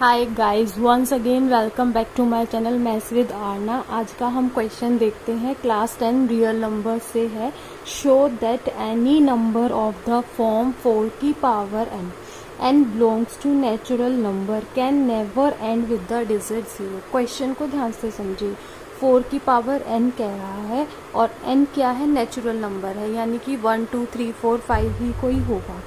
Hi guys, once again welcome back to my channel maths with Aarna. आज का हम question देखते हैं क्लास 10 रियल नंबर से है। Show that any number of the form 4 की power n belongs to natural number can never end with the digit 0। Question को ध्यान से समझिए। 4 की पावर n कह रहा है और n क्या है? नेचुरल नंबर है, यानी कि 1 2 3 4 5 ही कोई होगा।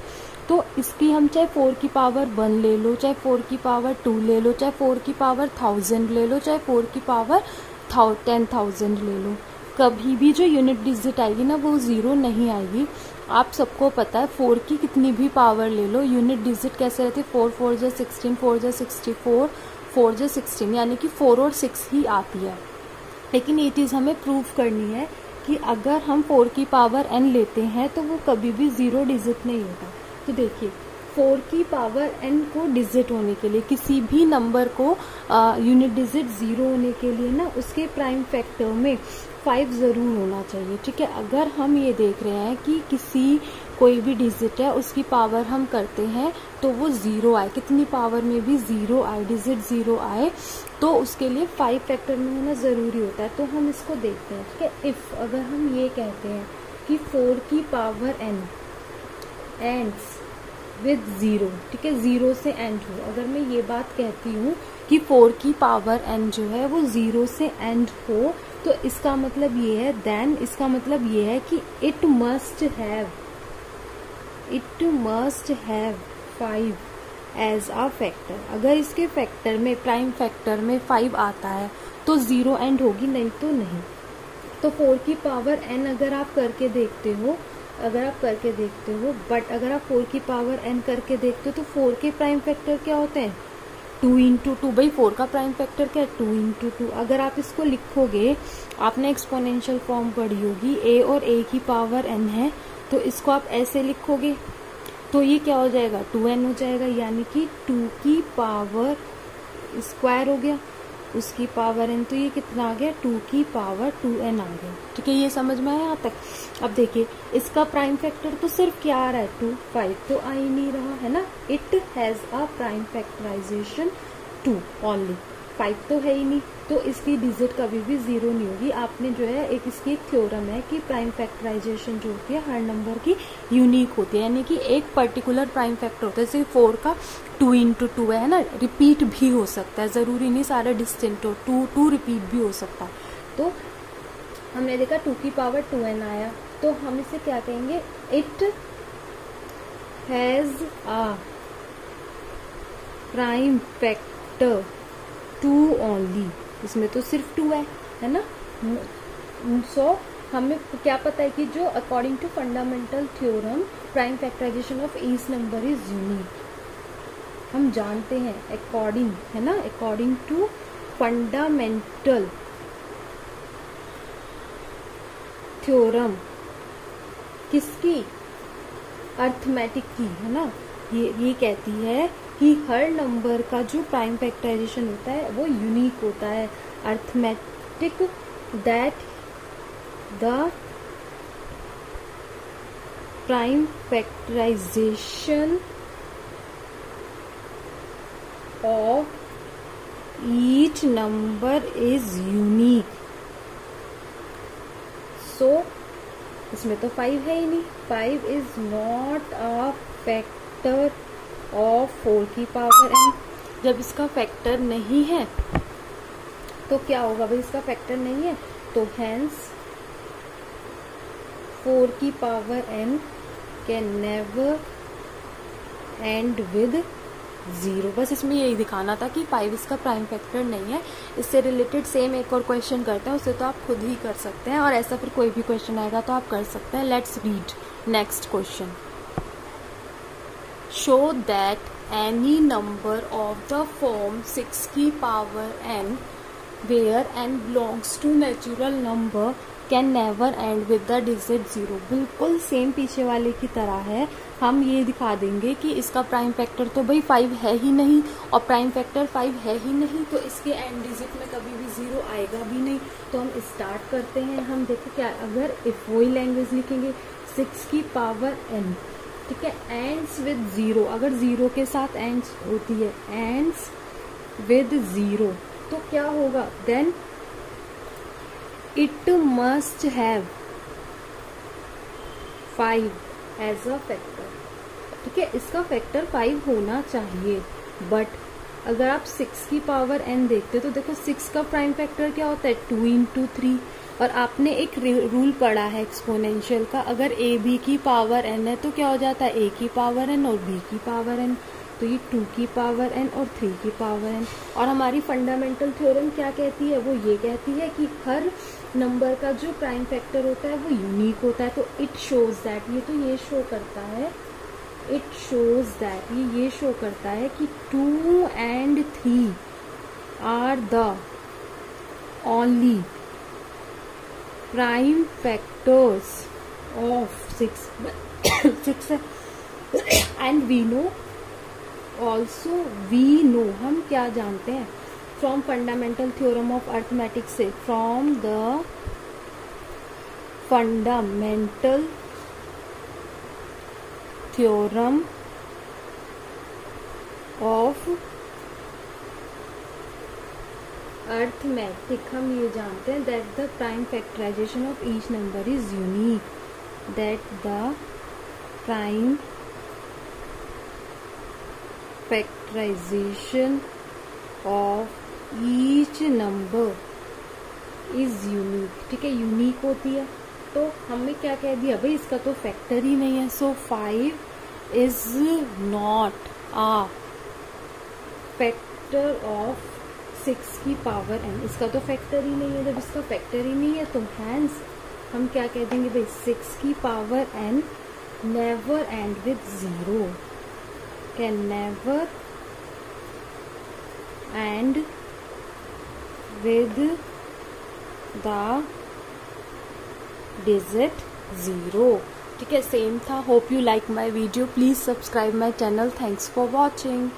तो इसकी हम चाहे 4 की पावर 1 ले लो, चाहे 4 की पावर 2 ले लो, चाहे 4 की पावर 1000 ले लो, चाहे 4 की पावर 10,000 ले लो, कभी भी जो यूनिट डिजिट आएगी ना वो 0 नहीं आएगी। आप सबको पता है 4 की कितनी भी पावर ले लो, यूनिट डिजिट कैसे रहती है? 4 4 जा 16, 4 जा 64, 4 जा 16, यानी कि 4 और 6 ही आती है। लेकिन ये चीज़ हमें प्रूव करनी है कि अगर हम 4 की पावर n लेते हैं तो वो कभी भी 0 डिजिट नहीं होगा। तो देखिए 4 की पावर n को डिजिट होने के लिए, किसी भी नंबर को यूनिट डिजिट 0 होने के लिए ना उसके प्राइम फैक्टर में 5 जरूर होना चाहिए। ठीक है, अगर हम ये देख रहे हैं कि किसी कोई भी डिजिट है उसकी पावर हम करते हैं तो वो 0 आए, कितनी पावर में भी 0 आए, डिजिट 0 आए, तो उसके लिए 5 फैक्टर में होना जरूरी होता है। तो हम इसको देखते हैं। ठीक है, इफ अगर हम ये कहते हैं कि 4 की पावर n एंड्स विद 0, ठीक है, 0 से एंड हो, अगर मैं ये बात कहती हूँ कि 4 की पावर n जो है वो 0 से एंड हो, तो इसका मतलब ये है, देन इसका मतलब ये है कि it must have 5 as a factor. अगर इसके फैक्टर में, प्राइम फैक्टर में 5 आता है तो 0 एंड होगी, नहीं तो नहीं। तो 4 की पावर n अगर आप करके देखते हो, बट अगर आप 4 की पावर n करके देखते हो तो 4 के प्राइम फैक्टर क्या होते हैं? 2 इंटू 2। भाई 4 का प्राइम फैक्टर क्या है? 2 इंटू 2। अगर आप इसको लिखोगे, आपने एक्सपोनेंशियल फॉर्म पढ़ी होगी, a और a की पावर n है, तो इसको आप ऐसे लिखोगे तो ये क्या हो जाएगा? 2n हो जाएगा, यानी कि 2 की पावर स्क्वायर हो गया, उसकी पावर n, तो ये कितना आ गया? 2 की पावर 2n आ गया। ठीक है, ये समझ में आया यहाँ तक? अब देखिए इसका प्राइम फैक्टर तो सिर्फ क्या आ रहा है? 2, 5 तो आ ही नहीं रहा है ना। It has a prime factorization 2 only, 5 तो है ही नहीं, तो इसकी डिजिट कभी भी 0 नहीं होगी। आपने जो है इसकी एक थ्योरम है कि प्राइम फैक्टराइजेशन जो होती है हर नंबर की यूनिक होती है, यानी कि एक पर्टिकुलर प्राइम फैक्टर होता है। जैसे 4 का 2 इंटू 2 है ना, रिपीट भी हो सकता है, जरूरी नहीं सारे डिस्टिंक्ट हो, 2 रिपीट भी हो सकता है। तो हमने देखा 2 की पावर 2n आया, तो हम इसे क्या कहेंगे? It has a prime factor 2 only. इसमें तो सिर्फ 2 है ना। सो हमें क्या पता है कि जो according to fundamental theorem prime factorization of each number is unique, हम जानते हैं अकॉर्डिंग, है ना, अकॉर्डिंग टू फंडामेंटल थ्योरम किसकी? अर्थमेटिक की, है ना। ये कहती है कि हर नंबर का जो प्राइम फैक्टराइजेशन होता है वो यूनिक होता है। Arithmetic that the prime factorization of each number is unique. So इसमें तो 5 है ही नहीं, 5 is not a factor of 4 की पावर n। जब इसका फैक्टर नहीं है तो क्या होगा? भाई इसका फैक्टर नहीं है तो हेंस 4 की power n can never end with 0। बस इसमें यही दिखाना था कि 5 इसका प्राइम फैक्टर नहीं है। इससे रिलेटेड सेम एक और क्वेश्चन करते हैं, उसे तो आप खुद ही कर सकते हैं, और ऐसा फिर कोई भी क्वेश्चन आएगा तो आप कर सकते हैं। Let's read next question. Show that any number of the form 6 की power n where n belongs to natural number can never end with the digit 0। बिल्कुल सेम पीछे वाले की तरह है। हम ये दिखा देंगे कि इसका प्राइम फैक्टर तो भाई 5 है ही नहीं, और प्राइम फैक्टर 5 है ही नहीं, तो इसके एंड डिजिट में कभी भी 0 आएगा भी नहीं। तो हम स्टार्ट करते हैं। हम देखो क्या, अगर इफ वही लैंग्वेज लिखेंगे 6 की पावर n, ठीक है, एंड्स विद 0, अगर 0 के साथ एंड्स होती है, एंड्स with 0, तो क्या होगा, then it must have 5 as a factor. ठीक है, इसका फैक्टर 5 होना चाहिए. बट अगर आप 6 की पावर n देखते हो तो देखो 6 का प्राइम फैक्टर क्या होता है, 2 into 3. और आपने एक रूल पढ़ा है एक्सपोनेंशियल का, अगर a b की पावर n है तो क्या हो जाता है, a की पावर n और b की पावर n. तो ये 2 की पावर n और 3 की पावर n. और हमारी फंडामेंटल थ्योरम क्या कहती है, वो ये कहती है कि हर नंबर का जो प्राइम फैक्टर होता है वो यूनिक होता है. तो इट शोज दैट, ये तो ये शो करता है, इट शोज दैट, ये शो करता है कि 2 and 3 are the only prime factors of 6 है. And we know also, we know, हम क्या जानते हैं from fundamental theorem of arithmetic से, from the fundamental theorem of arithmetic, हम ये जानते हैं that the prime factorization of each number is unique, that the prime factorization of each number is unique. ठीक है, यूनिक होती है. तो हमने क्या कह दिया भाई, इसका तो फैक्टर ही नहीं है. सो 5 is not a factor of 6 की पावर n. इसका तो फैक्टर ही नहीं है. जब इसका फैक्टर ही नहीं है तो हैंस हम क्या कह देंगे भाई, 6 की power n never end with 0, can never end with the digit 0. ठीक है, सेम था. Hope you like my video. Please subscribe my channel. Thanks for watching.